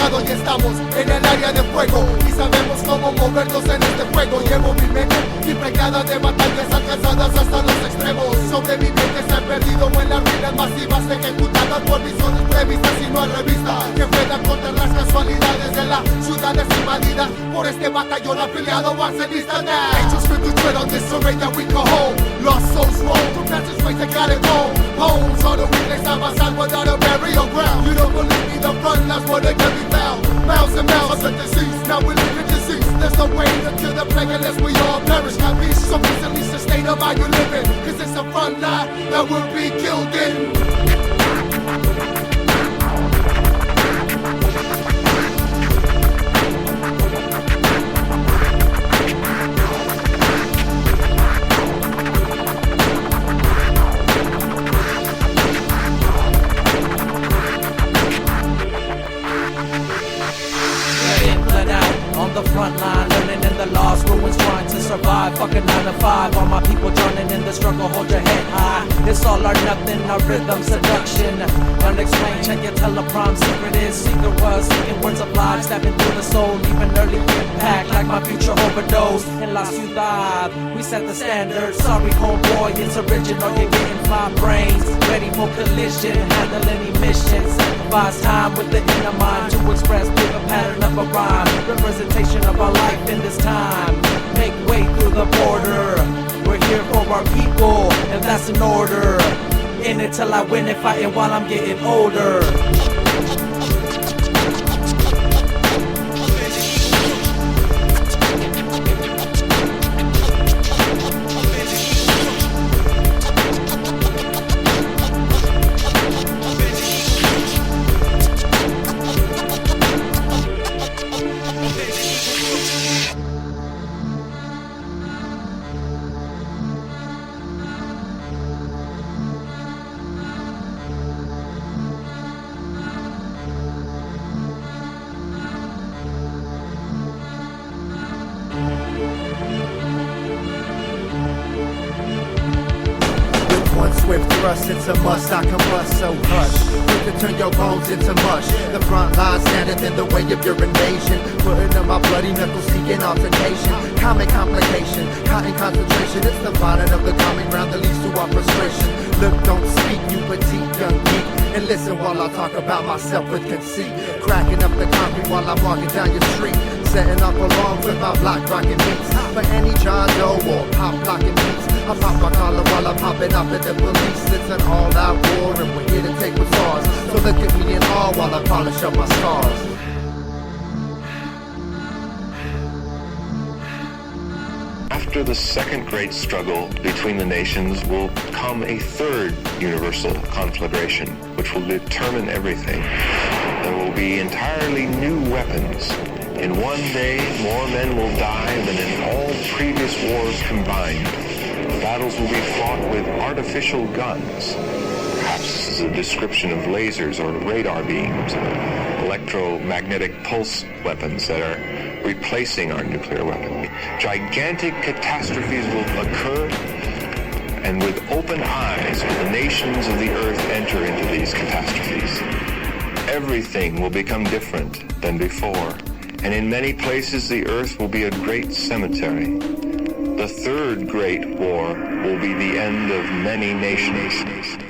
preparado y estamos en el área de fuego y sabemos cómo movernos en este juego. Llevo mi mente impregnada de batallas alcanzadas hasta los extremos. Sobrevivientes se han perdido en las ruinas masivas ejecutadas por visiones previstas y no hay revista que puedan contar las casualidades de las ciudades invadidas por este batallón afiliado a Cenizas. Angels with the tread on this array that we call home. Lost souls roll from passageways that gotta go. Homes on the weekly side by side without a burial ground. You don't believe me, the front lines where they can be found. Miles and miles of disease, now we live in disease. There's no way to kill the plague unless we all perish. Got be so recently sustainable how you living, cause it's a front line that will be killed in. Fucking 9 to 5, all my people joining in the struggle, hold your head high. It's all or nothing, our rhythm seduction. Unexplained, check your teleprom, secret is, secret was, speaking words of life, stabbing through the soul, leaving early impact, like my future overdose. In La Ciudad, we set the standard, sorry homeboy, it's original, you're getting fly brains, ready for collision, handle any mission, sacrifice time with the inner mind, to express through the pattern of a rhyme, representation of our life in this time. Make way through the border. We're here for our people, and that's in order. In it till I win it, fighting while I'm getting older. Swift thrust, it's a must, I combust, so hush. You can turn your bones into mush. The front line standeth in the way of your invasion. Putting on my bloody knuckles, seeking altercation. Comic complication, cotton concentration. It's the bottom of the common ground that leads to our frustration. Look, don't speak, you petite young geek. And listen while I talk about myself with conceit. Cracking up the concrete while I'm walking down your street. Setting up along with my block rockin' beats. For any John Doe or pop locking beats, I pop my collar while I'm popping up at the police. It's an all-out war and we're here to take what's ours. So look at me in awe while I polish up my scars. After the second great struggle between the nations will come a third universal conflagration, which will determine everything. There will be entirely new weapons. In one day, more men will die than in all previous wars combined. Battles will be fought with artificial guns. Perhaps this is a description of lasers or radar beams, electromagnetic pulse weapons that are replacing our nuclear weapon. Gigantic catastrophes will occur, and with open eyes will the nations of the earth enter into these catastrophes. Everything will become different than before, and in many places the earth will be a great cemetery. The third great war will be the end of many nations.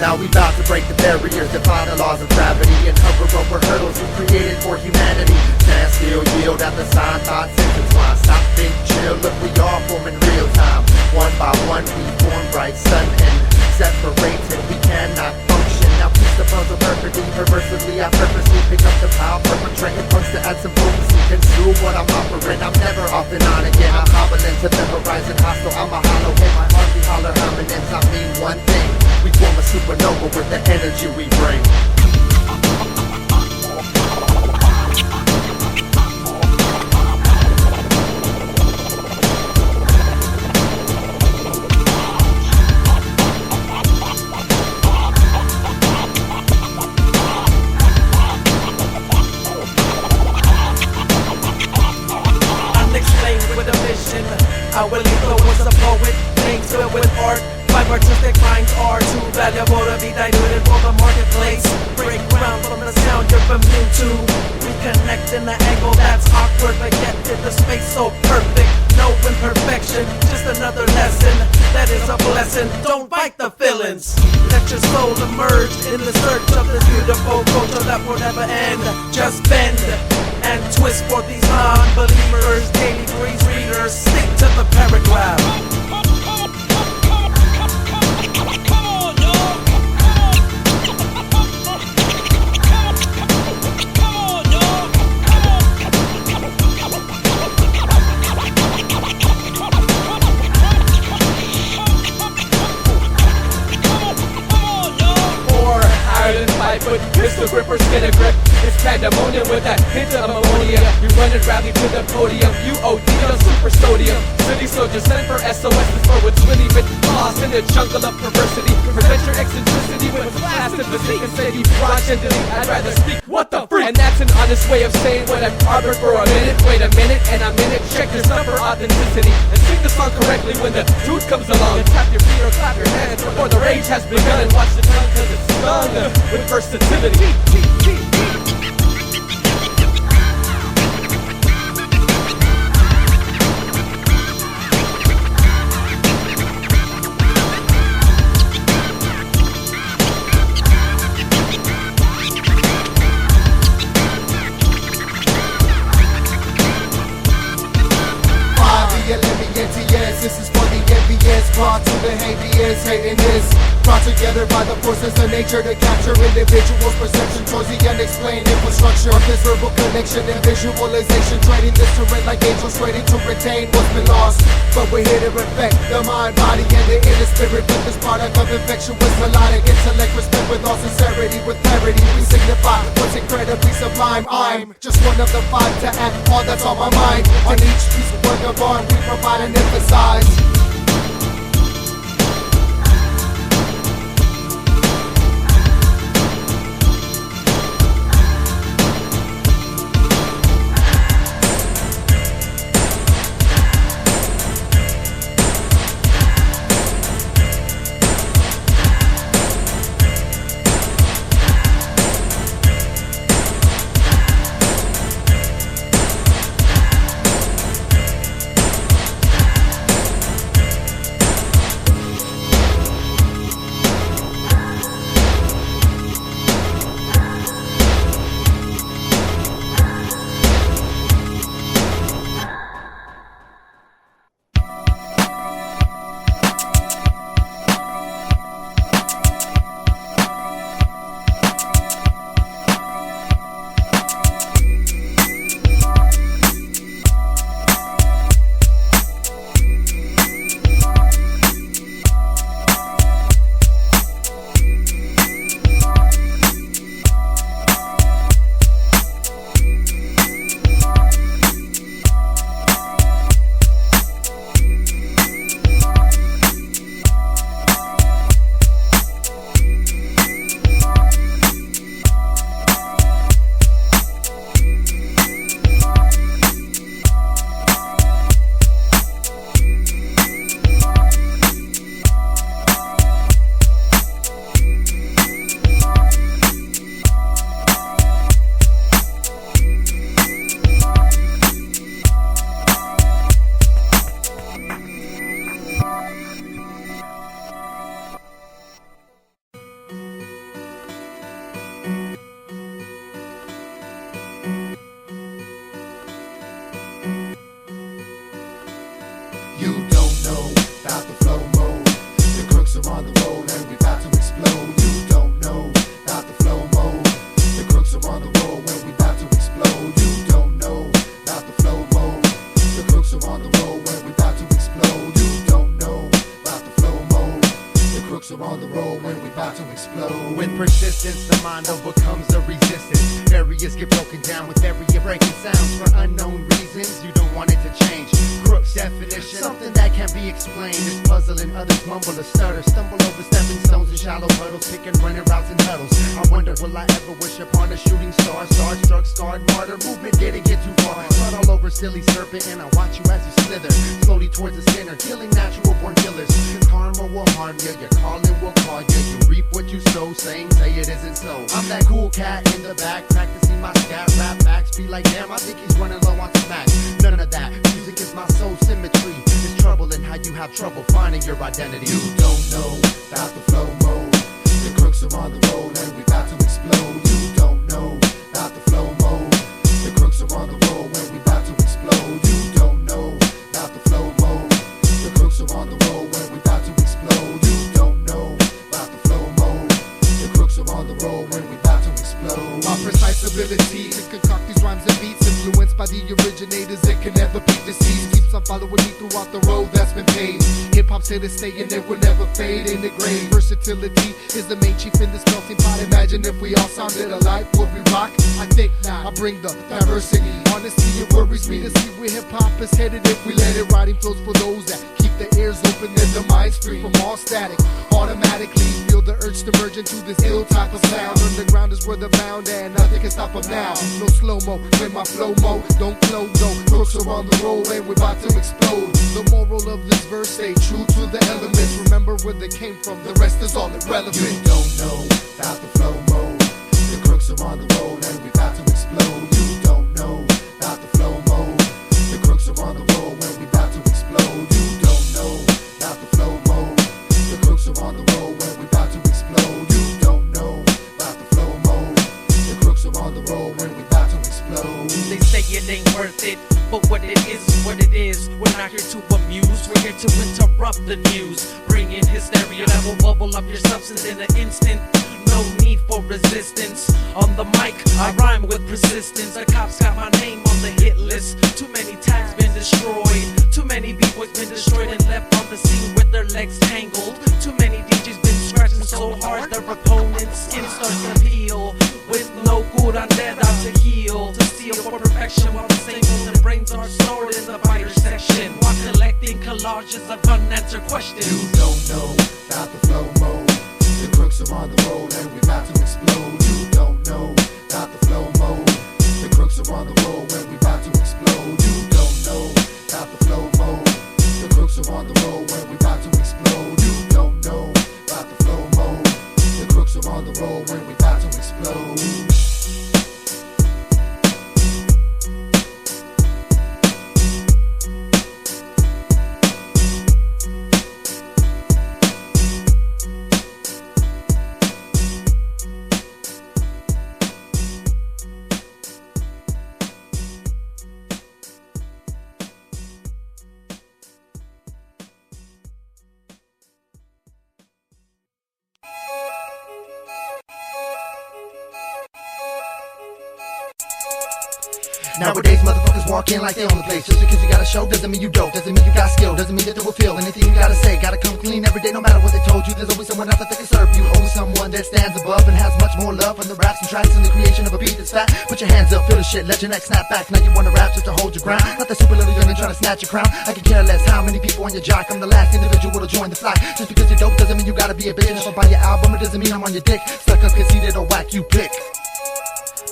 Now we bout to break the barriers, defy the laws of gravity, and hover over hurdles we created for humanity. Stand still, yield at the sign, thoughts intertwine. Stop, think, chill, look, we all form in real time. One by one we form bright sun and separated. We cannot function. Now piece the puzzle perfect. perfectly, perversively, I purposely pick up the pile, perpetrating punks to add some potency. Consume what I'm offering, I'm never off and on again. I'm hobbling to the horizon, hostile, I'm a hollow head. My heart be holler homonyms, I mean one thing. We form a supernova with the energy we bring. I will leave the words of poet, things filled with art. My artistic minds are too valuable to be diluted for the marketplace. Break ground from the sound you're familiar to. Reconnect in the angle that's awkward, but yet in the space so perfect. No imperfection, just another lesson. That is a blessing, don't fight the feelings. Let your soul emerge in the search of this beautiful culture that will never end. Just bend and twist for these non-believers, daily breeze readers. Stick to the paragraph. Foot, pistol gripper, spin a grip. It's pandemonium with a hint of ammonia. You run and rally to the podium. You OD on super sodium. City soldiers sent for SOSs for what's really been lost in the jungle of perversity. Prevent your eccentricity with blast in the and say he broad gently. I'd rather speak what the freak. And that's an honest way of saying what I've harbored for a minute. Wait a minute and I'm in it. Check your stuff for authenticity and sing the song correctly when the dude comes along. And tap your feet or clap your hands before the rage has begun. And watch the tongue cause it's stung with versatility. This is for the envious, brought to behaviors, hating this. Brought together by the forces of nature to capture individuals' perception towards the unexplained infrastructure of this verbal connection and visualization. Trading this terrain like angels waiting to retain what's been lost. But we're here to infect the mind, body, and the inner spirit with this product of infection with melodic intellect. Respect with all sincerity, with clarity we signify what's incredibly sublime. I'm just one of the five to act all that's on my mind. On each piece of work of art we provide and emphasize. You don't know about the flow mode. The crooks are on the road and we about to explode. You don't know about the flow mode. on the road when we about to explode. With persistence, the mind overcomes the resistance. Barriers get broken down with every breaking sounds. For unknown reasons, you don't want it to change. Crux definition, something that can't be explained. Is puzzling, others mumble or stutter. Stumble over stepping stones and shallow puddles, picking running routes and huddles. I wonder, will I ever wish upon a shooting star? Starstruck, scarred, martyr, movement didn't get too far. Caught all over silly serpent, and I watch you as you slither slowly towards the center, killing natural born killers. Karma will harm you, your calling will call you. You reap what you sow, saying say it isn't so. I'm that cool cat in the back, practicing my scat rap backs. Be like, damn, I think he's running low on smack. None of that, music is my soul symmetry. It's trouble in how you have trouble finding your identity. You don't know about the flow mode. The crooks are on the road and we about to explode. You don't know about the flow mode. The crooks are on the road when we about to explode. You don't know about the flow mode. The crooks are on the road when we about to explode. You don't know about the flow mode. The crooks are on the road when we about to explode. My precise ability to concoct these rhymes and beats, influenced by the originators, it can never be deceased. Keeps on following me throughout the road that's been paved. Hip-hop's here to stay and it will never fade in the grave. Versatility is the main chief in this melting pot. Imagine if we all sounded alike, would we rock? I think not. I bring the diversity. Honestly, it worries me to see where hip-hop is headed if we let it. Writing flows for those that keep their ears open and their minds free from all static. Automatically feel the urge to merge into this ill type of sound. Underground is where they're bound and nothing can stop them now. No slow-mo when my flow mo don't flow though. Crooks are on the road and we're about to explode. The moral of this verse, stay true to the elements. Remember where they came from, the rest is all irrelevant. You don't know about the flow mode. The crooks are on the road and we're about to explode. You don't know about the flow mode. The crooks are on the road when we're about to explode. You don't know about the flow mode. The crooks are on the road when we're about to explode. You don't know about the flow mode. The crooks are on the road when we're about to explode. They say it ain't worth it, but what it is what it is. We're not here to amuse, we're here to interrupt the news. Bring in hysteria that will bubble up your substance in an instant. No need for resistance. On the mic, I rhyme with persistence. The cops got my name on the hit list. Too many tags been destroyed. Too many b-boys been destroyed and left on the scene with their legs tangled. Too many DJs been scratching so hard their opponent's skin starts to peel. With no good undead out to heal. To steal for perfection while the singles and brains are stored in the biter section. While collecting collages of unanswered questions. You don't know about the flow mode. The crooks are on the road and we're about to explode. You don't know about the flow mode. The crooks are on the road when we're about to explode. You don't know about the flow mode. The crooks are on the road when we're about to explode. You don't know about the flow mode. The crooks are on the road when we're about to explode. Nowadays, motherfuckers walk in like they own the place. Just because you got a show doesn't mean you dope. Doesn't mean you got skill. Doesn't mean that they will feel anything you gotta say. Gotta come clean every day, no matter what they told you. There's always someone else that they can serve you. Always someone that stands above and has much more love on the raps and tracks and the creation of a beat that's fat. Put your hands up, feel the shit, let your neck snap back. Now you wanna rap just to hold your ground. Not that super little young and trying to snatch your crown. I can care less how many people on your jock. I'm the last individual to join the flock. Just because you're dope doesn't mean you gotta be a bitch. If I buy your album, it doesn't mean I'm on your dick. Stuck up, conceited, or whack, you pick.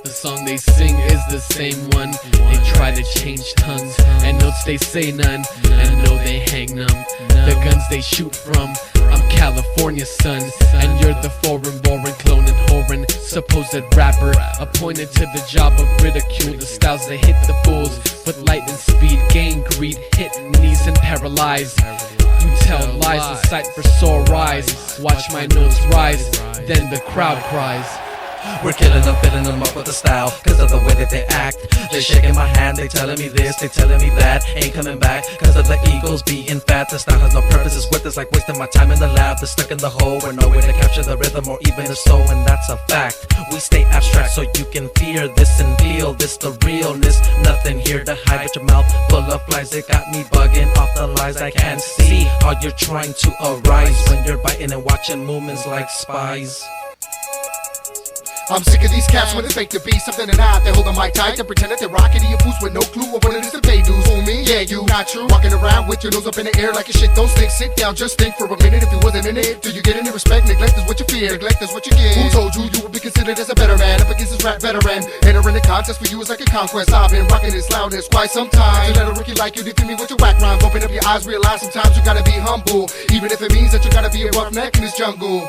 The song they sing is the same one. They try to change tongues and notes they say none. And know they hang them. The guns they shoot from. I'm California's son, and you're the foreign, boring, clone and whoring supposed rapper, appointed to the job of ridicule. The styles that hit the bulls with lightning speed, gain greed, hit knees and paralyze. You tell lies, the sight for sore eyes. Watch my notes rise, then the crowd cries. We're killing them, filling them up with the style, cause of the way that they act. They shaking my hand, they telling me this, they telling me that. Ain't coming back, cause of the ego muscles beating fat. The style has no purpose, it's worthless, like wasting my time in the lab. They're stuck in the hole with no way to capture the rhythm or even the soul, and that's a fact. We stay abstract so you can fear this and feel this, the realness. Nothing here to hide but your mouth full of flies. It got me bugging off the lies. I can't see how you're trying to arise when you're biting and watching movements like spies. I'm sick of these cats when they fake to be something they're not. They hold the mic tight and pretend that they're rocking you fools with no clue of what it is that they do. Fool me? Yeah, you not true. Walking around with your nose up in the air like your shit don't stink. Sit down, just think for a minute if you wasn't in it. Do you get any respect? Neglect is what you fear, neglect is what you get. Who told you you would be considered as a better man up against this rap veteran? Entering the contest for you is like a conquest. I've been rocking this loudness quite some time. To let a rookie like you defeat me with your whack rhymes. Open up your eyes, realize sometimes you gotta be humble, even if it means that you gotta be a roughneck in this jungle.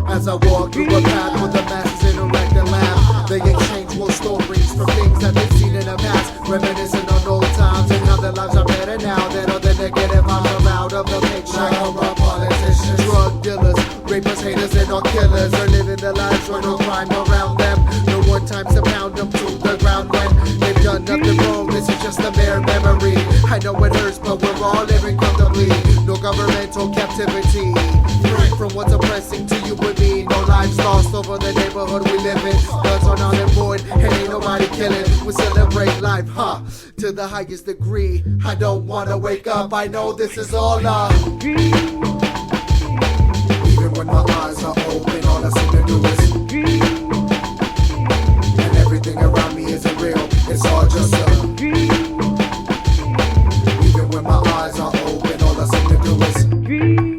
As I walk through a path where the masses interact and laugh, they exchange more stories from things that they've seen in the past, reminiscing on old times and how their lives are better now than all the negative vibes are out of the picture. Corrupt politicians, drug dealers, rapists, haters, and all killers are living their lives with no crime around them. No one time to pound them to the ground when they've done nothing wrong. This is just a mere memory. I know it hurts, but we're all living comfortably. No governmental captivity. Free from what's oppressing to you and me. No lives lost over the neighborhood we live in. Guns are not employed and ain't nobody killing. We celebrate life, to the highest degree. I don't wanna wake up, I know this is all a dream. Even when my eyes are open, all I seem to do is dream. And everything around me isn't real, it's all just a dream. Even when my eyes are open, all I seem to do is dream.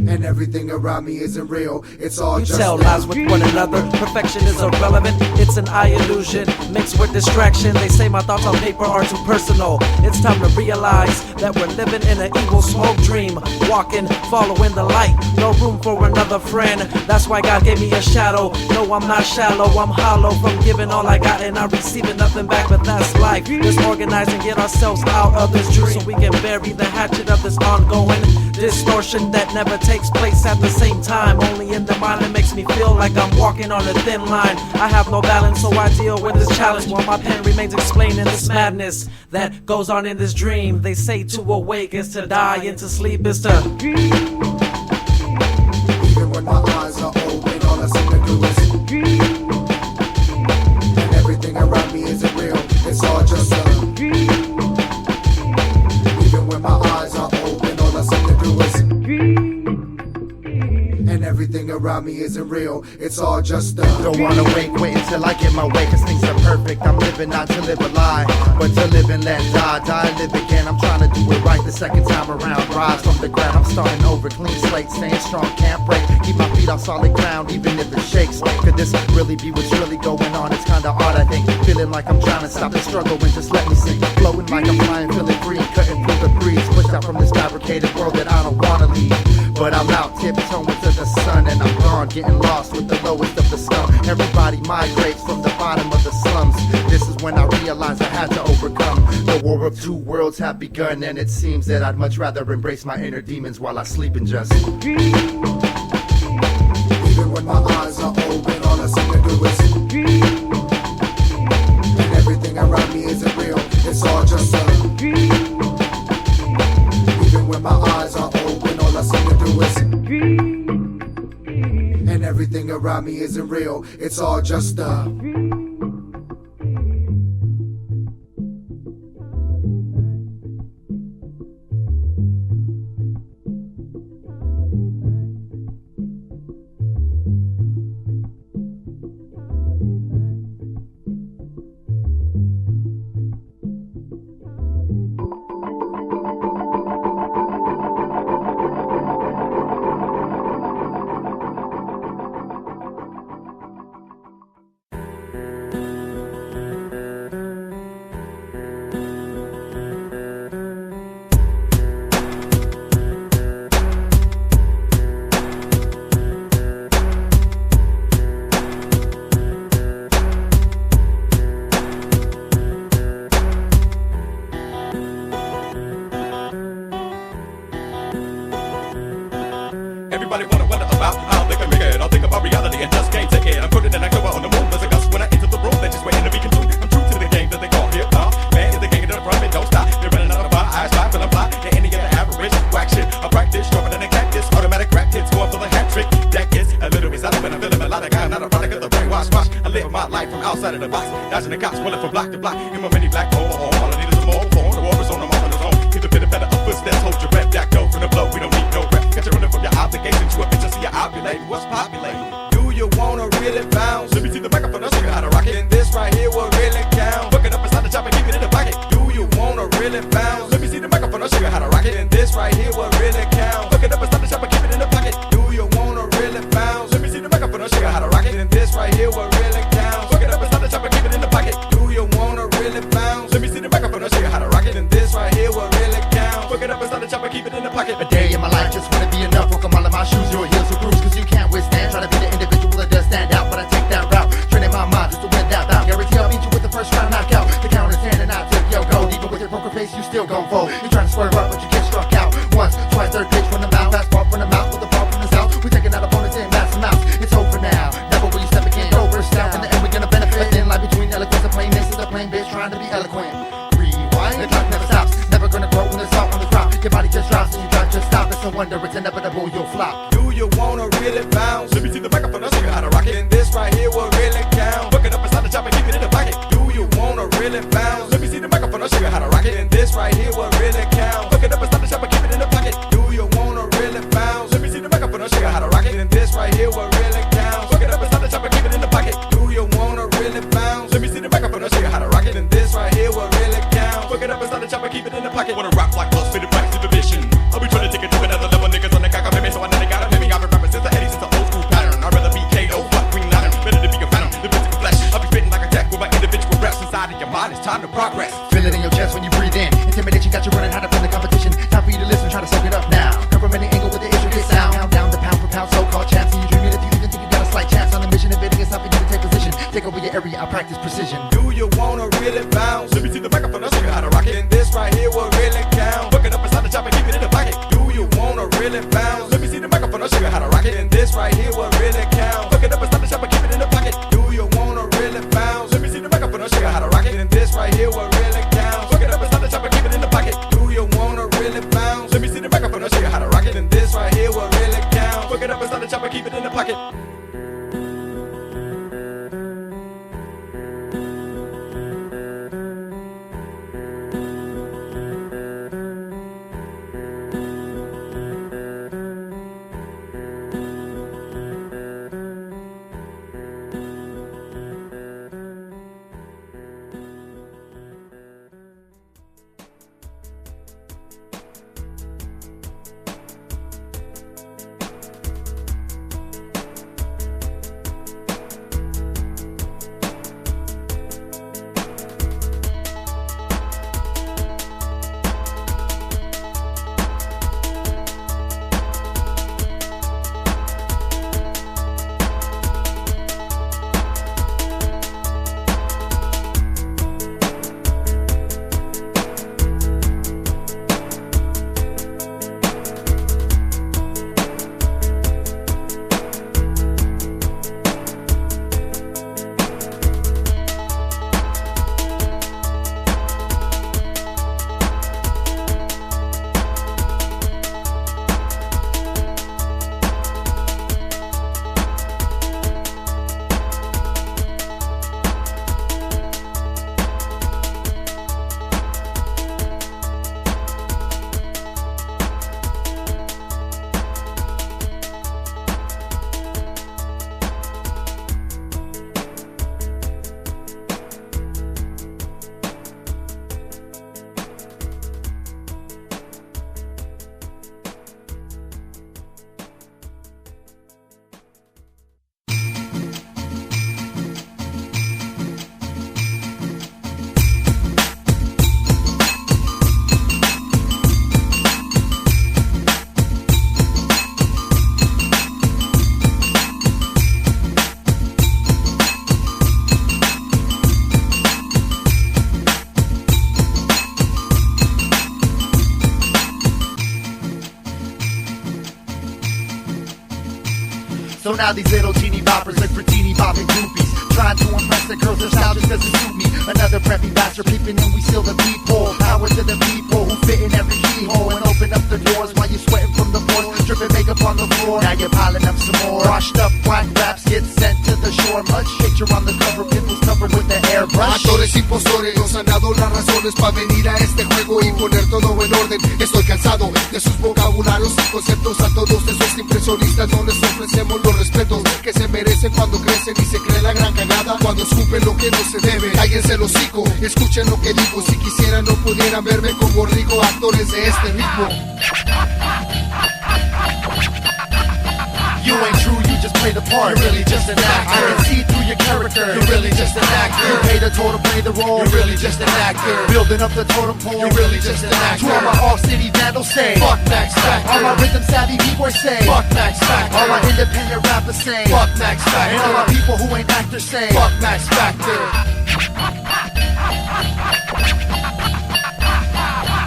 And everything around me isn't real, it's all We just tell lies with one another, perfection is irrelevant. It's an eye illusion, mixed with distraction. They say my thoughts on paper are too personal. It's time to realize that we're living in an evil smoke dream. Walking, following the light, no room for another friend. That's why God gave me a shadow. No, I'm not shallow, I'm hollow from giving all I got and I'm receiving nothing back, but that's life. Let's organize and get ourselves out of this dream so we can bury the hatchet of this ongoing distortion that never takes place at the same time. Only in the mind, it makes me feel like I'm walking on a thin line. I have no balance, so I deal with this challenge while my pen remains explaining this madness that goes on in this dream. They say to awake is to die, and to sleep is to dream. Even when my eyes are open, all I seem to do is dream. And everything around me isn't real, it's all just a dream. Even when my eyes are open, all I seem to do is dream. And everything around me isn't real, it's all just a Don't wanna wait until I get my way, cause things are perfect. I'm living not to live a lie, but to live and let die. Die, live again, I'm trying to do it right the second time around. Rise from the ground, I'm starting over, clean slate, staying strong, can't break. Keep my feet off solid ground, even if it shakes. Could this really be what's really going on? It's kinda odd, I think. Feeling like I'm trying to stop the struggle and just let me sink. Flowing like I'm flying, feeling free, cutting through the breeze. Pushed out from this fabricated world that I don't wanna leave. But I'm out tiptoeing to the sun and I'm gone, getting lost with the lowest of the scum. Everybody migrates from the bottom of the slums. This is when I realized I had to overcome. The war of two worlds have begun, and it seems that I'd much rather embrace my inner demons while I sleep and just dream. Even when my eyes are open, all I seem to do is dream. And everything around me isn't real, it's all just a dream. Even when my eyes are open, all I seem to do is dream. And everything around me isn't real, it's all just a. everybody wanna wonder about how they can make it. I'll think about reality and just can't take it. I'm putting an October on the moon, there's a gust when I enter the room. They're just waiting to be consumed. I'm true to the game that they call hip hop. Man, is the king of the front, it don't stop. They're running out of fire, eyes fly, feeling fly. Yeah, any other average whack shit. I practice stronger than a cactus. Automatic rap hits going for the hat trick. That gets a little bit silent when I'm feeling melodic. I'm not a product of the brainwash wash. I live my life from outside of the box, dodging the cops, running from block to block. In my mini black overhaul, all I need is a more form. The war is on, I'm on the zone. Keep the pit better up footsteps, hold your breath. Dacto from the blow, we don't need no rep. Got you running from your obligation to a bitch. I see you ovulating. What's populating? Do you wanna really bounce? Let me see the microphone, I'll show you how to rock it. And this right here will really count. Fuck it up inside the chopper, keep it in the pocket. Do you wanna really bounce? Let me see the microphone, I'll show you how to rock it. And this right here will really count. Fuck it up inside the chopper, keep it in the pocket. Do you wanna really bounce? Let me see the microphone, I'll show you how to rock it. And this right here will really count. Fuck it up inside the chopper, keep it in the pocket. Do you wanna really bounce? Let me see the microphone, I'll show you how to rock it. And this right here will really count. Fuck it up inside the chopper, keep it in the pocket. A day in my life just wouldn't be enough. Walk a mile in my shoes, your heels will bruise. Cause you can't withstand. Try to be the individual that does stand out, but I take that route. Training my mind just to win that bout. Guarantee I'll beat you with the first round knockout. The count is 10 and I took your gold. Even with your poker face, you still gon' fold. You try to square up, but you get struck out. Once, twice, third pitch from the mouth. Fast ball from the mouth with the ball from the south. We taking out opponents in mass amounts. It's over now. Never will you step again. Go first out. In the end, we're gonna benefit. A thin line between eloquence and plainness is a plain bitch trying to be eloquent. Rewind. The clock never stops. Never gonna grow when there's salt on the crop. Your body just drops and you drive just stop. It's a wonder. It's inevitable. You'll flop. Do you wanna really bounce? Let me see the microphone, I'll show you how to rock it. And this right here will really count. Fuck it up inside the chopper, keep it in the pocket. Do you wanna really bounce? Let me see the microphone, I'll show you how to rock it. And this right here will really count. Fuck it up inside the chopper, keep it in the pocket. Do you wanna really bounce? Let me see the microphone, I'll show you how to rock it. And this right here will really count. Fuck it up inside the chopper, keep it in the pocket. Do you wanna really bounce? Let me see the microphone, I'll show you how to rock it. And this right here will really count. Fuck it up inside the chopper, keep it in the pocket. Wanna rock like close, fit the practice of vision. I'll be trying to take it to another level. Niggas on the cock, I'm so I know they got me. I've been rapping since the 80s, since the old school pattern. I'd rather be KO, fuck Green Lantern. Better to be a phantom, the physical flesh. I'll be spitting like a deck with my individual reps inside of your mind. It's time to progress. Feel it in your chest when you breathe in. Intimidation got you running hard from the competition. Time for you to listen, try to soak it up now. Come from any angle with the intricate sound. Count down the pound for pound, so-called champs. And you dream it if you even think you got a slight chance. On the mission, invading it's time for you to take position. Take over your area, I practice precision. Do you wanna really bounce? Let me see the microphone, I'll show you how to rock it. And this right here will really count. Fuck it up inside the chopper, keep it in the pocket. Do you wanna really bounce? Let me see the microphone, I'll show you how to rock it. And this right here will really count. Fuck it up inside the chopper, keep it in the pocket. Do you wanna really bounce? Let me see the microphone, I'll show you how to rock it. And this right here will really count. Fuck it up inside the chopper, keep it in the pocket. Do you wanna really bounce? Let me see the microphone, I'll show you how to rock it. And this right here will really count. Fuck it up inside the chopper, keep it in the pocket. So now these little teeny boppers look for teeny bopping groupies, trying to impress the girls, their style just doesn't suit me. Another preppy bastard peeping and we seal the peephole. Power to the people who fit in every keyhole and open up the doors while you're sweating from the pores, dripping makeup on the floor. Now you're piling up some more. Washed up black raps get sent to the shore. Much picture on the cover, pimples covered with the airbrush. Actores y postores nos han dado las razones para venir a este juego y poner todo en orden. Estoy cansado de sus vocabularios y conceptos. A todos esos impresionistas no les ofrecemos los respetos que se merecen cuando crecen y se cree la gran cagada cuando escupen lo que no se debe. Cállense el hocico, escuchen lo que digo. Si quisieran no pudieran verme como rico. Actores de este ritmo. You ain't true, you just play the part. You're really just an actor. I can see through your character. You're really just an actor. You pay the toll to play the role. You're really just an actor. Building up the totem pole. You're really just an actor. To all my all-city vandals say, fuck Max Factor. All my rhythm-savvy b-boys say, fuck Max Factor. All my independent rappers say, fuck Max Factor. And all my people who ain't actors say, fuck Max Factor.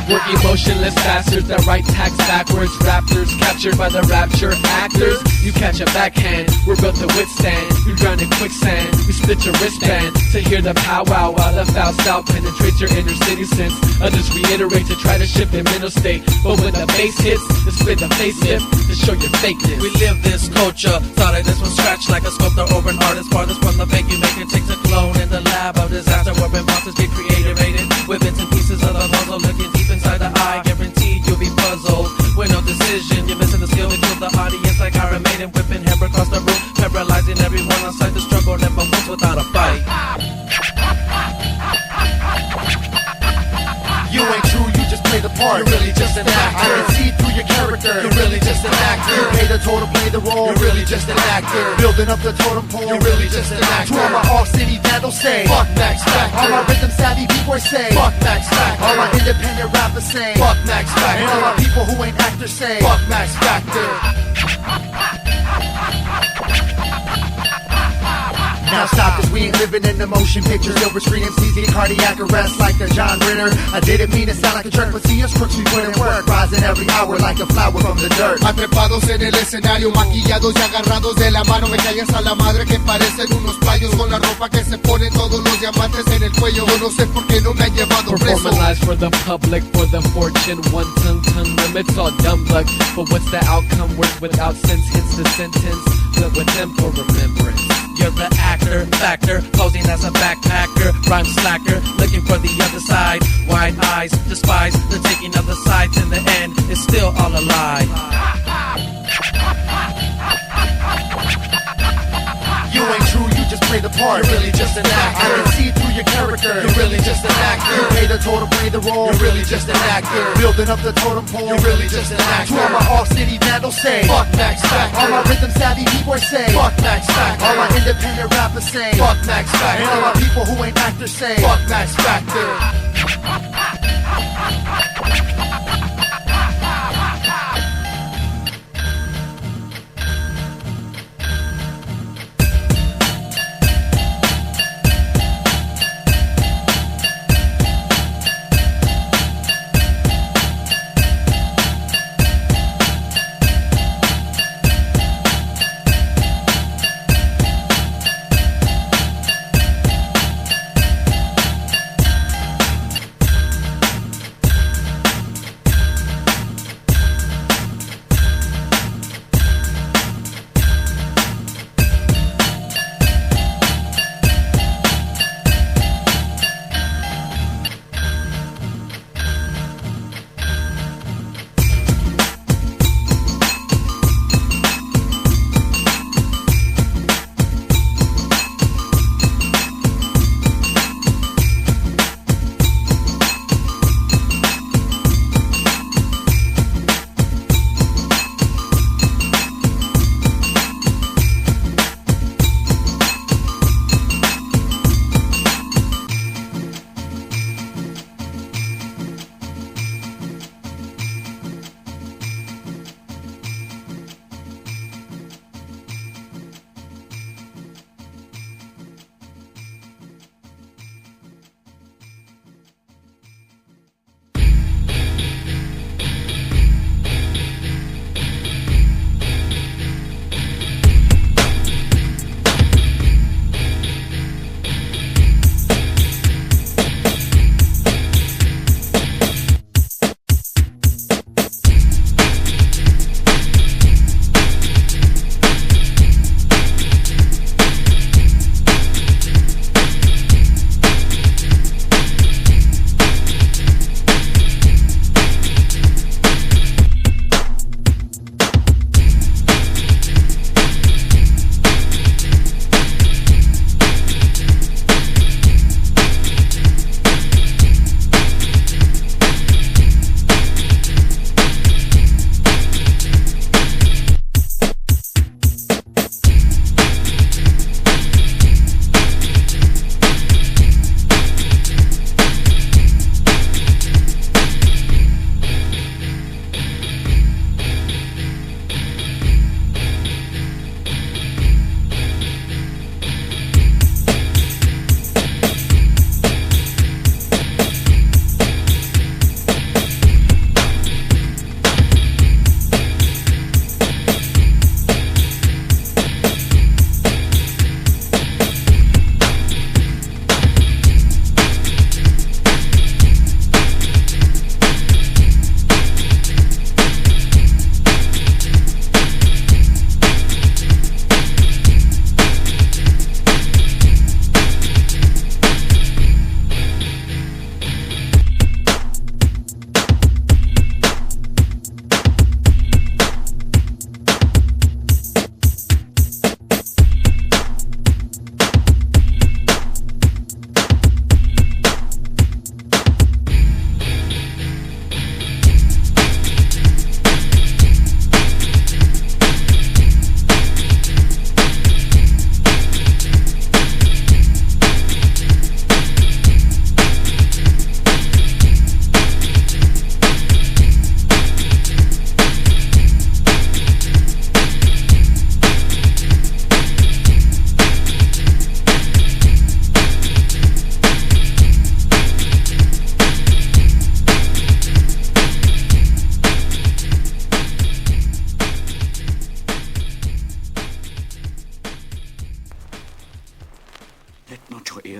We're emotionless bastards that write tax backwards. Raptors captured by the rapture actors. You catch a backhand, we're built to withstand. You drown in quicksand, we split your wristband. To hear the powwow while the foul south penetrates your inner city sense. Others reiterate to try to shift their mental state. But when the bass hits, they split the facelift to show your fakeness. We live this culture, thought of this from scratch like a sculptor or an artist. Farthest from the fake you make it takes a clone in the lab of disaster where monsters get created, with bits and pieces of the puzzle looking deep inside the eye. Guaranteed you'll be puzzled with no decision. You're missing the skill to kill the audience like Iron Maiden, whipping hair across the room, paralyzing everyone on sight. The struggle never wins without a fight. You ain't true, you just play the part. You're really just an actor. I can see through your character. You're really just an actor. You pay the toll to play the role. You're really just an actor. Building up the totem pole. You're really just an actor. To all my all-city vandals say, fuck Max Factor. All my rhythm-savvy b-boys say, fuck Max Factor. All my independent rappers say, fuck Max Factor. And all my people who ain't actors say, fuck Max Factor. Now stop, cause we ain't living in the motion pictures. Silver screen MCs get cardiac arrest like the John Ritter. I didn't mean to sound like a jerk, but see us crooks, we put in work. Rising every hour like a flower from the dirt. Atrepados en el escenario, maquillados y agarrados de la mano. Me callas a la madre que parecen unos playos. Con la ropa que se ponen todos los diamantes en el cuello. Yo no sé por qué no me han llevado preso. Performing lies for the public, for the fortune. One ton limits, all dumb luck. But what's the outcome? Words without sense, hits the sentence. Live with them for remembrance. You're the actor, factor, posing as a backpacker, rhyme slacker, looking for the other side. Wide eyes, despise the taking of the sides. In the end, it's still all a lie. You ain't true, you just play the part. You're really just an actor. I can see through your character. You're really just an actor. You pay the toll to play the role. You're really just an actor. Building up the totem pole. You're really just an actor. To all my all-city vandals say, fuck Max Factor. All my rhythm-savvy b-boys say, fuck Max Factor. All my independent rappers say, fuck Max Factor. And all my people who ain't actors say, fuck Max Factor.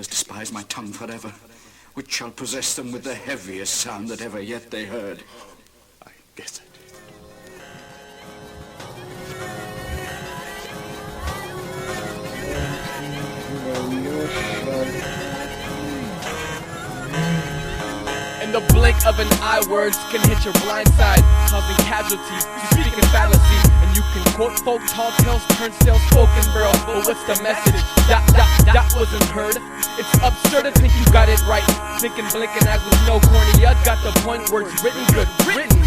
despise my tongue forever, which shall possess them with the heaviest sound that ever yet they heard. I guess it. In the blink of an eye, words can hit your blind side, causing casualties. You speak in fallacy, and you can quote folk tall tales, turnstiles, spoken, bro. But what's the message? That wasn't heard. It's absurd to think you got it right. Thinking, blinking as with no cornea. Got the point, words written good, written.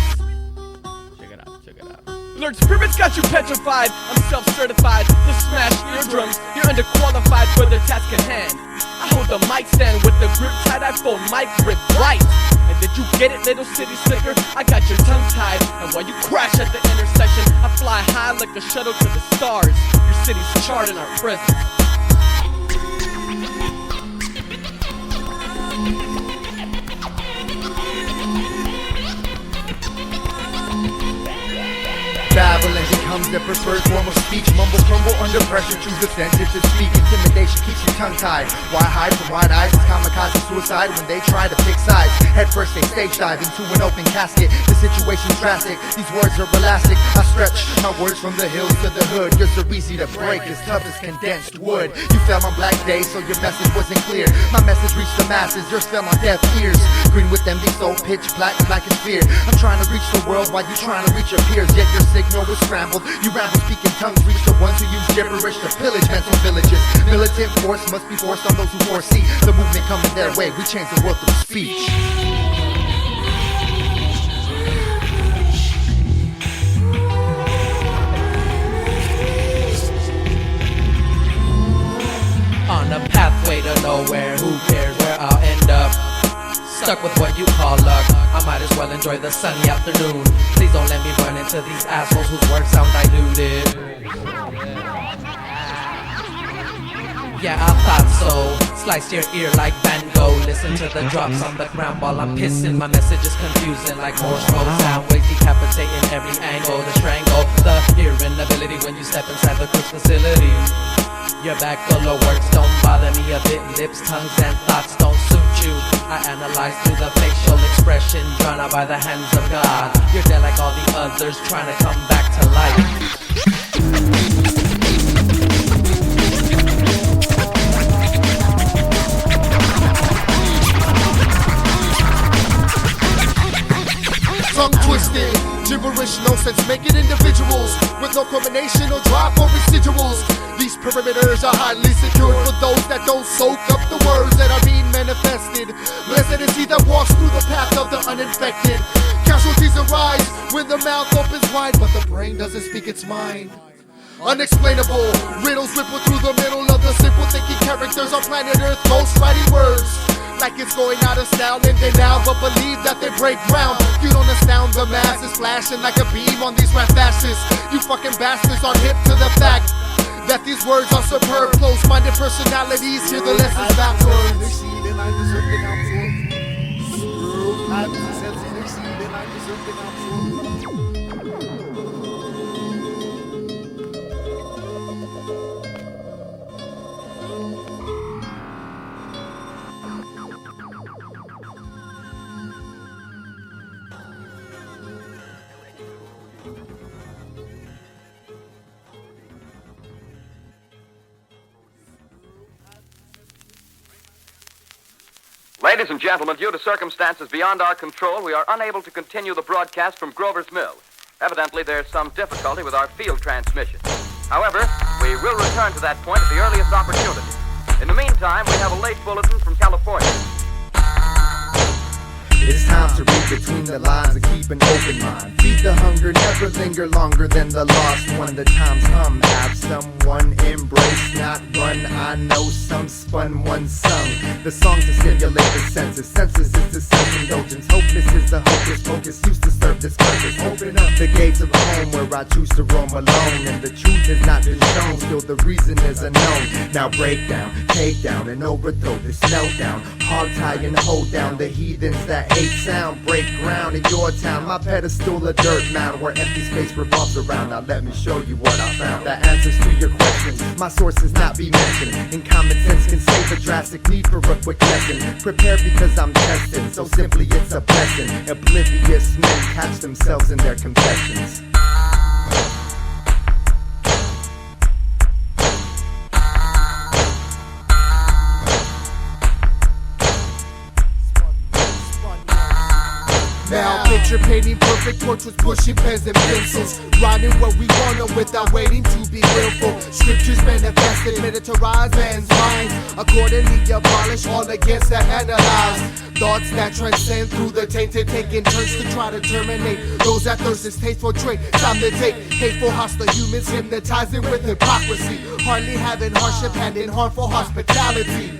Check it out. Lord Spirit's got you petrified. I'm self-certified to smash eardrums. You're underqualified for the task at hand. I hold the mic stand with the grip tight, I fold mic grip right. And did you get it, little city slicker? I got your tongue tied, and while you crash at the intersection, I fly high like a shuttle to the stars. Your city's charred in our presence. Babbling becomes the preferred form of speech. Mumble crumble under pressure, choose the sentence to speak. Intimidation keeps you tongue-tied. Why hide from wide eyes? It's kamikaze suicide when they try to pick sides. Head first they stage dive into an open casket. The situation's drastic, these words are elastic. I stretch my words from the hills to the hood. Yours are easy to break, as tough as condensed wood. You fell on black days, so your message wasn't clear. My message reached the masses, yours fell on deaf ears. Green with them, these so pitch black as fear. I'm trying to reach the world while you trying to reach your peers. Yet your signal was scrambled. You ramble speaking tongues reach the ones who use gibberish to pillage mental villages. Militant force must be forced on those who foresee the movement coming their way. We change the world through speech. On a pathway to nowhere, who cares where I'll end up? Stuck with what you call luck, I might as well enjoy the sunny afternoon. Please don't let me run into these assholes whose words sound diluted. Yeah, I thought so. Slice your ear like Van Gogh. Listen to the drops on the ground while I'm pissing. My message is confusing like Morse code. Sound waves decapitating every angle to strangle the hearing ability when you step inside the Crux facility. Your bag full of words don't bother me a bit. Lips, tongues, and thoughts don't suit you. I analyze through the facial expression drawn out by the hands of God. You're dead like all the others trying to come back to life. Tongue twisted, gibberish, no sense making individuals with no culmination or drop or residuals. These perimeters are highly secured for those that don't soak up the words that are being manifested. Blessed is he that walks through the path of the uninfected. Casualties arise when the mouth opens wide, but the brain doesn't speak its mind. Unexplainable riddles ripple through the middle of the simple thinking characters on planet Earth, ghost writing words like it's going out of style, and they now but believe that they break ground. You don't astound the masses, flashing like a beam on these rap fascists. You fucking bastards aren't hip to the fact that these words are superb. Close-minded personalities hear the lessons backwards. Ladies and gentlemen, due to circumstances beyond our control, we are unable to continue the broadcast from Grover's Mill. Evidently, there's some difficulty with our field transmission. However, we will return to that point at the earliest opportunity. In the meantime, we have a late bulletin from California. It's time to read between the lines and keep an open mind. Feed the hunger, never linger longer than the lost one. The time's come, have someone embrace, not run. I know some spun one sung. The song to stimulate the senses. Senses is the self-indulgence. Hopeless is the hocus pocus used to serve this purpose. Open up the gates of home where I choose to roam alone. And the truth has not been shown, still the reason is unknown. Now break down, take down, and overthrow this meltdown. Hog tie and hold down the heathens that hate sound, break ground in your town. My pedestal a dirt mound where empty space revolves around. Now let me show you what I found. The answers to your questions, my sources not be mentioned. And common sense can save a drastic need for a quick lesson. Prepare because I'm testing, so simply it's a blessing. Oblivious men catch themselves in their confessions. Now picture painting perfect portraits, pushing pens and pencils, writing what we want them without waiting to be willful. Scriptures manifested, militarize man's minds, accordingly abolish all against that analyze. Thoughts that transcend through the tainted, taking turns to try to terminate those that thirst is tasteful trait. Time to take hateful, hostile humans, hypnotizing with hypocrisy, hardly having hardship, hand in harmful hospitality.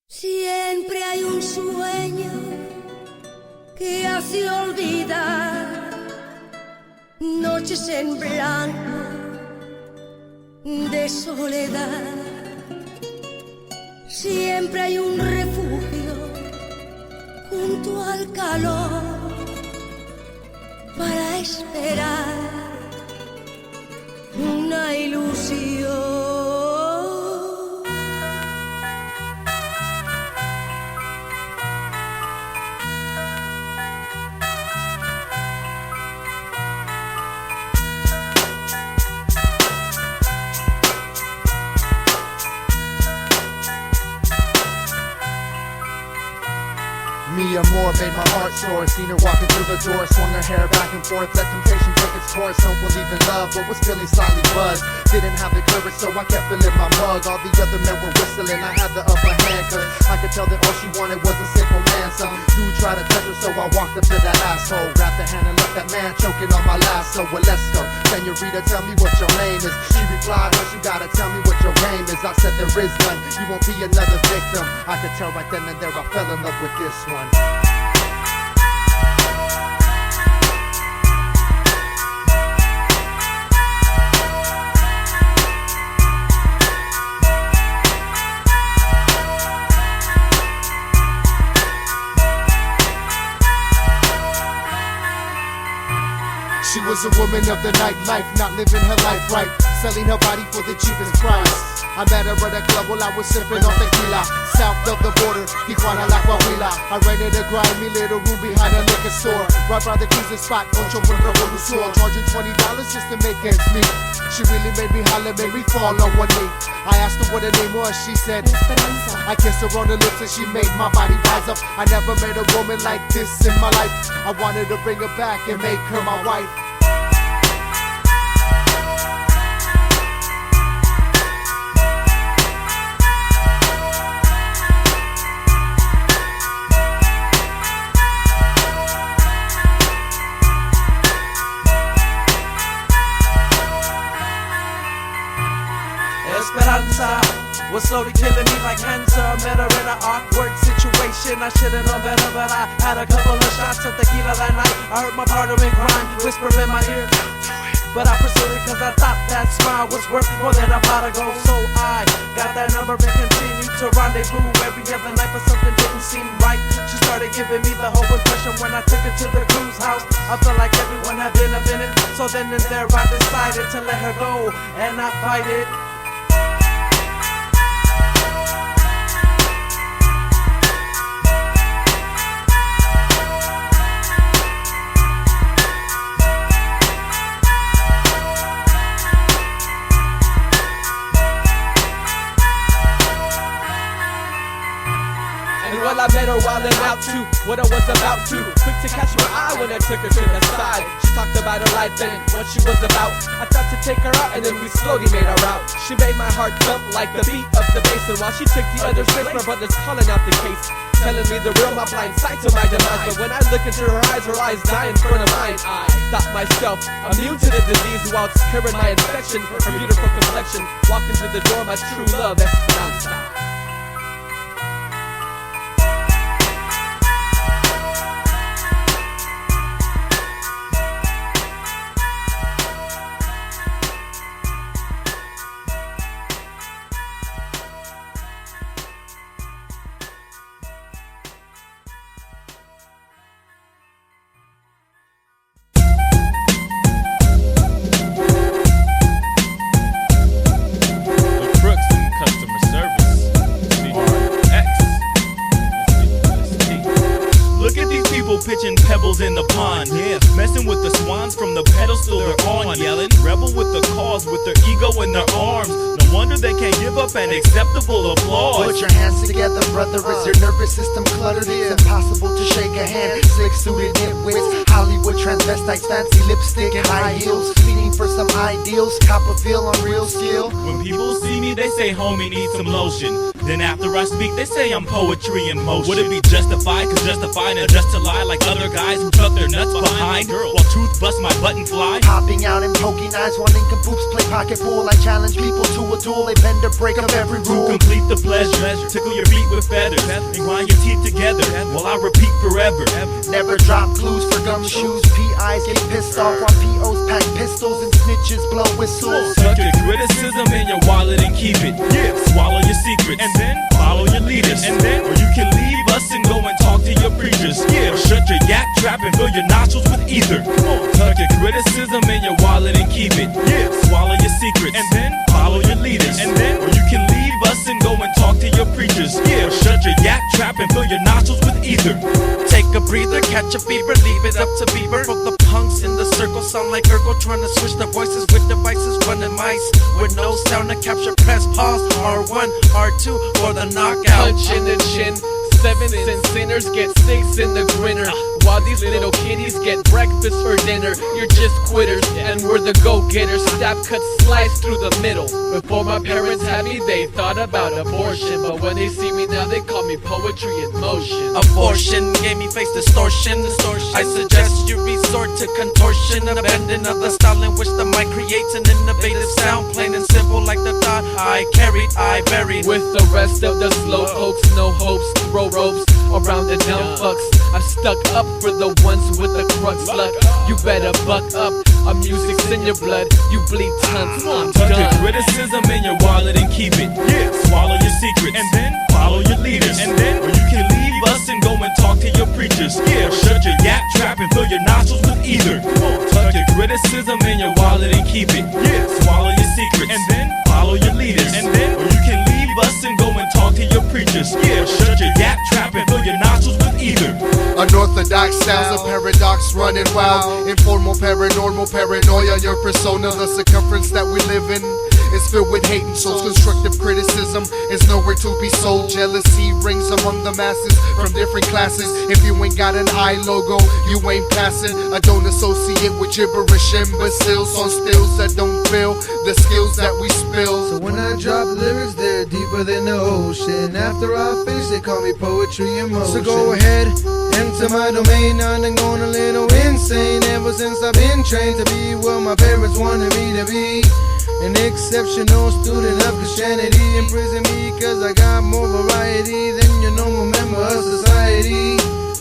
Siempre hay un sueño que hace olvidar noches en blanco de soledad. Siempre hay un refugio junto al calor para esperar una ilusión. Me or more made my heart sore. Seen her walking through the door, swung her hair back and forth. Let temptation take its course. Don't believe in love, but was feeling slightly buzzed. Didn't have the courage, so I kept filling my mug. All the other men were whistling, I had the upper hand, cause I could tell that all she wanted was a simple man. Some dude tried to touch her, so I walked up to that asshole, grabbed the hand and left that man choking on my lasso. Well, let's go. Senorita, tell me what your name is. She replied, "First you gotta tell me what your game is." I said, "There is none. You won't be another victim." I could tell right then and there I fell in love with this one. She was a woman of the nightlife, not living her life right, selling her body for the cheapest price. I met her at a club while I was sipping on tequila, south of the border, Tijuana, La Coahuila. I rented a grimy little room behind a liquor store, right by the cruising spot, Ocho Buen Revolucion, charging $20 just to make ends meet. She really made me holler, made me fall on one knee. I asked her what her name was, she said Esperanza. I kissed her on the lips and she made my body rise up. I never met a woman like this in my life. I wanted to bring her back and make her my wife. Esperanza was slowly killing me like cancer. Met her in an awkward situation. I should've known better, but I had a couple of shots of tequila that night. I heard my partner in crime whisper in my ear, but I pursued it cause I thought that smile was worth more than a pot of gold. So I got that number and continued to rendezvous every other night, but something didn't seem right. She started giving me the whole impression when I took her to the cruise house. I felt like everyone had been up in it, so then and there I decided to let her go and not fight it. Well, I met her wildin' out to what I was about to. Quick to catch my eye when I took her to the side. She talked about her life and what she was about. I thought to take her out and then we slowly made our route. She made my heart jump like the beat of the bass. And while she took the other space, my brother's calling out the case, telling me the real, my blind sight to my demise. But when I look into her eyes die in front of mine. I thought myself immune to the disease while curing my infection. Her beautiful complexion walked into the door, my true love, Esperanza. Pitching pebbles in the pond, yeah. Messing with the swans from the pedals till they're on. Yelling, rebel with the cause, with their ego in their arms. No wonder they can't give up an acceptable applause. Put your hands together, brother, is your nervous system cluttered? It's impossible to shake a hand. Slick suited nitwits, Hollywood transvestites, fancy lipstick and high heels, pleading for some ideals, Copperfield on real skill. When people see me, they say, homie, need some lotion. Then after I speak, they say I'm poetry in motion. Would it be justified? Cause justified and just to lie like other guys who tuck their nuts behind while truth bust my button fly. Popping out and poking eyes, wanting poops, play pocket pool. I challenge people to a duel, they bend or break up every rule. Complete the pleasure, tickle your feet with feathers, and grind your teeth together while I repeat forever. Never drop clues for gumshoes. PIs get pissed off while POs pack pistols and snitches blow whistles. Tuck your criticism in your wallet and keep it. Yeah, swallow your secrets and then follow your leaders. And then, or you can leave us and go and talk to your preachers. Yeah, or shut your yak trap and fill your nostrils with ether. Come on, tuck your criticism in your wallet and keep it. Yeah, swallow your secrets and then follow your leaders. And then, or you can leave us and go and talk to your preachers. Yeah, or shut your yak trap and fill your nostrils with ether. Take a breather, catch a fever, leave it up to Bieber. From the punks in the circle sound like Ergo, trying to switch the voices with devices running mice with no sound to capture. Press pause, R1, R2 for the knockout. Punch in the chin, 7 cent sinners get 6 in the grinner. While these little kitties get breakfast for dinner. You're just quitters and we're the go-getters. Stab, cut, slice through the middle. Before my parents had me, they thought about abortion, but when they see me now, they call me poetry in motion. Abortion gave me face distortion. I suggest you resort to contortion, abandon of the style in which the mic creates an innovative sound, plain and simple like the thought I carried, I buried. With the rest of the slow pokes, no hopes, throw ropes around the dumb fucks. I'm stuck up for the ones with the crux luck. You better buck up, our music's in your blood. You bleed tons, I'm tuck your done. criticism in your wallet and keep it. Yeah, swallow your secrets and then follow your leaders. And then, or you can leave us and go and talk to your preachers. Yeah, or shut your yak trap and fill your nostrils with ether. Come on, tuck your criticism in your wallet and keep it. Yeah, swallow your secrets and then follow your leaders. And then, or you can leave us and go and talk to your preachers. Yeah, or shut your yak trap and fill your nostrils with ether. Unorthodox styles of paradox running wild. Informal, paranormal, paranoia, your persona. The circumference that we live in is filled with hate and souls. Constructive criticism is nowhere to be sold. Jealousy rings among the masses from different classes. If you ain't got an I logo, you ain't passing. I don't associate with gibberish imbeciles on stills that don't feel the skills that we spill. So when I drop lyrics, they're deeper than the ocean. After I finish, they call me poetry in motion. So go ahead, enter my domain. I'm going a little insane. Ever since I've been trained to be what my parents wanted me to be. An exceptional student of Christianity. Imprison me cause I got more variety than your normal member of society.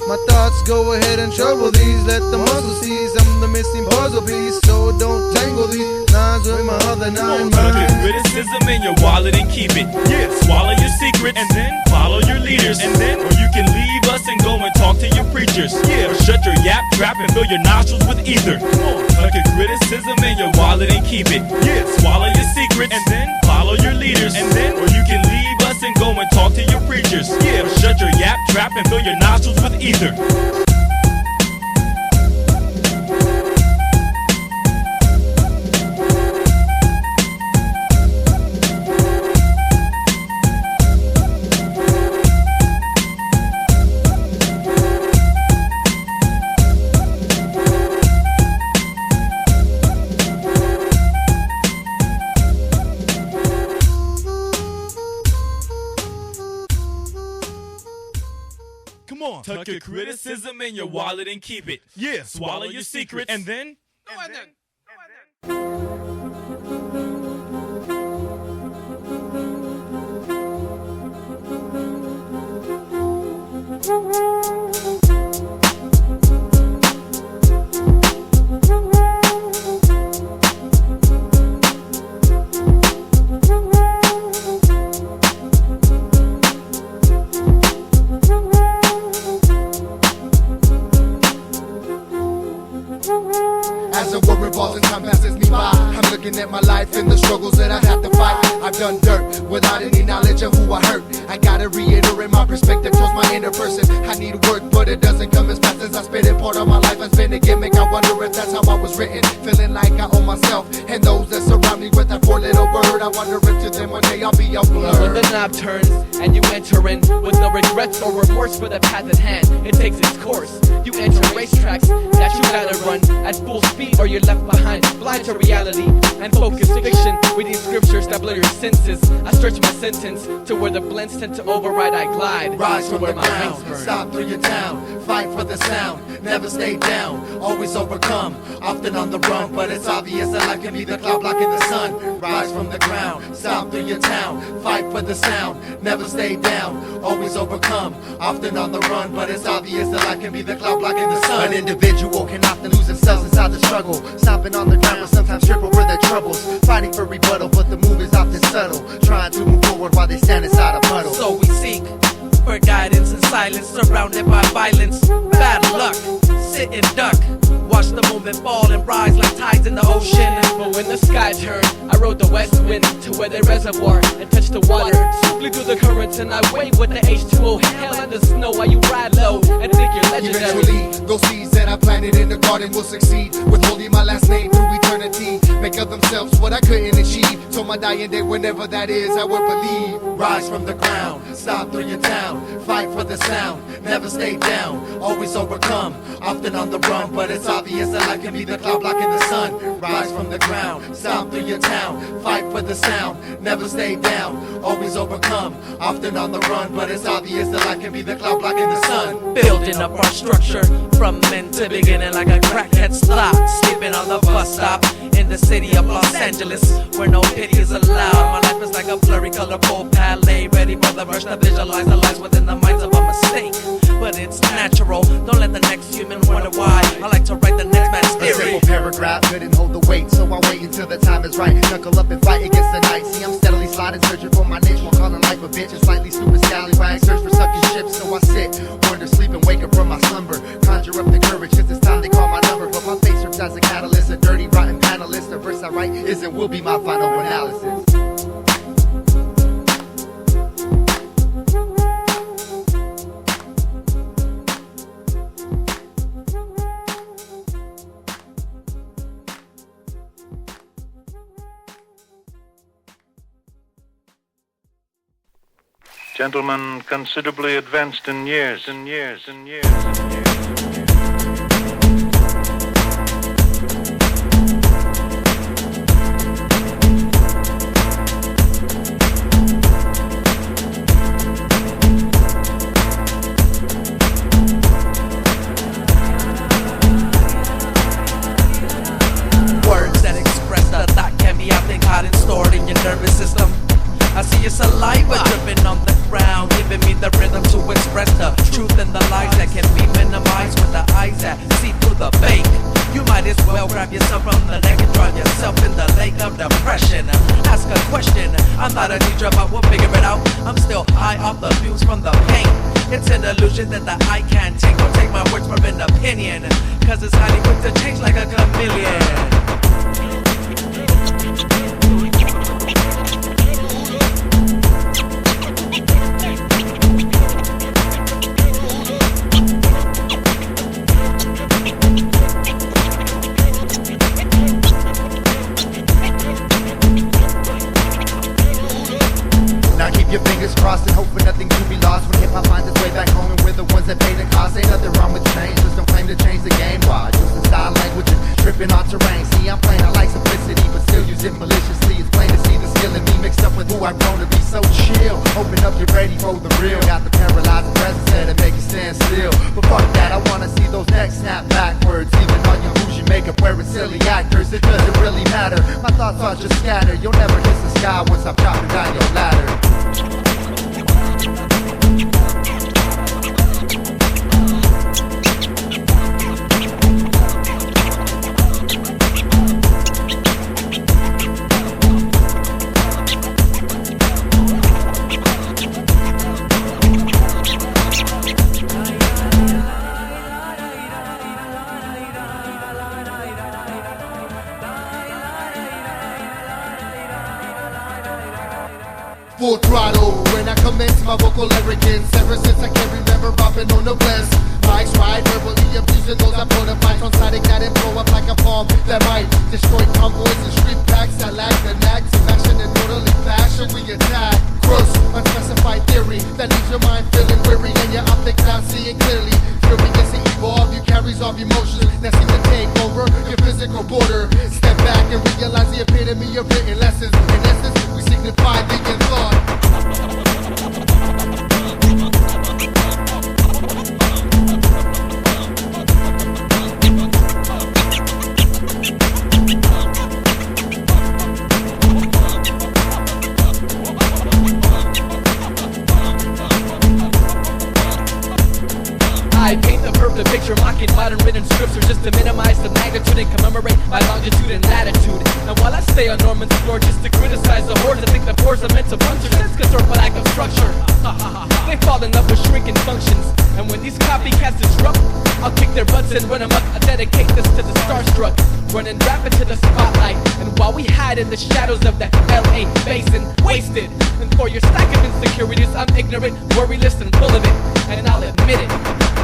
My thoughts go ahead and trouble these. Let the muscle seize. I'm the missing puzzle piece. So don't tangle these lines with my other 9 minds. Tuck your criticism in your wallet and keep it. Yeah, swallow your secrets and then follow your leaders. And then, or you can leave us and go and talk to your preachers. Yeah, or shut your yap trap and fill your nostrils with ether. Come on, tuck your criticism in your wallet and keep it. Yeah, swallow your secrets and then follow your leaders. And then, or you can leave us and go and talk to your preachers. Yeah, or shut your yap trap and fill your nostrils with ether. tuck your criticism in your wallet and keep it. Yeah, Swallow your secrets. And then? As the world revolves and time passes me by, I'm looking at my life and the struggles that I have to fight. I've done dirt without any knowledge of who I hurt. I gotta reiterate my perspective towards my inner person. I need work, but it doesn't come as fast as I spit it. Part of my life has been a gimmick. I wonder if that's how I was written. Feeling like I owe myself and those that surround me with that 4-letter word. I wonder if to them one day I'll be a blur. When the knob turns and you enter in with no regrets or remorse for the path at hand, it takes its course. You enter racetracks that you gotta run at full speed or you're left behind, blind to reality and focus fiction. Reading scriptures that blur your senses. I stretch my sentence to where the blends tend to override. I glide. Rise from where the my ground, wings burn. stop through your town, fight for the sound, never stay down, always overcome, often on the run, but it's obvious that life can be the cloud blocking the sun. Rise from the ground, stop through your town, fight for the sound, never stay down, always overcome, often on the run, but it's obvious that life can be the cloud blocking the sun. An individual can often lose themselves inside the struggle, stomping on the ground or sometimes trip over their troubles, fighting for rebuttal, but the move is often subtle, trying to move forward while they stand inside a puddle. So we seek for guidance in silence, surrounded by violence. Bad luck, sit and duck. Watch the moment fall and rise like tides in the ocean. But when the sky turned, I rode the west wind to where the reservoir and touched the water. Simply through the currents and I wave with the H2O. Hell in the snow while you ride low and think you're legendary. Eventually, those seeds that I planted in the garden will succeed, withholding my last name through eternity. Make of themselves what I couldn't achieve. Till my dying day, whenever that is, I would believe. Rise from the ground, stop through your town, fight for the sound, never stay down, always overcome, often on the run, but it's obvious that life can be the cloud blocking the sun. Rise from the ground, stop through your town, fight for the sound, never stay down, always overcome, often on the run, but it's obvious that life can be the cloud blocking the sun. Building up our structure from men to beginning like a crackhead slot, sleeping on the bus stop in the city of Los Angeles where no pity is allowed. My life is like a blurry colorful palette, ready for the verse to visualize the lies within the minds of a mistake, but it's natural. Don't let the next human wonder why. I like to write the next man's A theory. simple paragraph couldn't hold the weight, so I wait until the time is right. Knuckle up and fight against the night. See, I'm steadily sliding, searching for my niche, while calling life a bitch. A slightly stupid scallywag, search for sucking ships. So I sit, wonder, sleep, and wake up from my slumber. Conjure up the courage, cause it's time they call my number. But my face serves as a catalyst, a dirty, rotten panelist. The verse I write is and will be my final analysis. Gentlemen considerably advanced in years and years and years and years. Words that express the thought can be often caught and stored in your nervous system. I see your saliva dripping on the ground, giving me the rhythm to express the truth and the lies that can be minimized with the eyes that see through the fake. You might as well grab yourself from the neck and drown yourself in the lake of depression. Ask a question, I'm not a teacher but we'll figure it out. I'm still high off the views from the pain. It's an illusion that the eye can't take. Don't take my words for an opinion, cause it's highly quick to change like a chameleon. Your fingers crossed and hope for nothing to be lost when hip-hop finds its way back home and we're the ones that pay the cost. Ain't nothing wrong with change, just don't claim claim to change the game. Why? Use the style language and tripping on terrain. See, I'm playing, I like simplicity, but still use it maliciously. It's plain to see the skill in me mixed up with who I've grown to be. So chill, open up, you're ready for the real. Got the paralyzing presence there to make you stand still. But fuck that, I wanna see those necks snap backwards. Even on you lose your makeup wearing silly actors, it doesn't really matter. My thoughts are just scattered. You'll never kiss the sky once I'm dropping down your ladder. Full throttle when I commence my vocal arrogance. Ever since I can remember bopping on the bless. Mics ride verbally abusing those I put a mic on side that and blow up like a bomb that might destroy convoys and street packs. I like the knack of action and totally passion. We attack. Crux, unspecified theory that leaves your mind feeling weary and your optics not seeing clearly. Fury gets to evolve, you carries off emotions that seem to take over your physical border. Step back and realize the epitome of written lessons. In essence, we signify thinking thought. I paint the perfect picture, mocking modern written scriptures just to minimize the magnitude and commemorate my longitude and latitude. And while I stay on Norman's floor just to criticize the hordes, I think the pores are meant to puncture sense concern for lack of structure. They fall in love with shrinking functions, and when these copycats disrupt, I'll kick their butts and run them up. I dedicate this to the starstruck, running rapid to the spotlight. And while we hide in the shadows of the LA basin, wasted. And for your stack of insecurities, I'm ignorant, worryless, and full of it. And I'll admit it.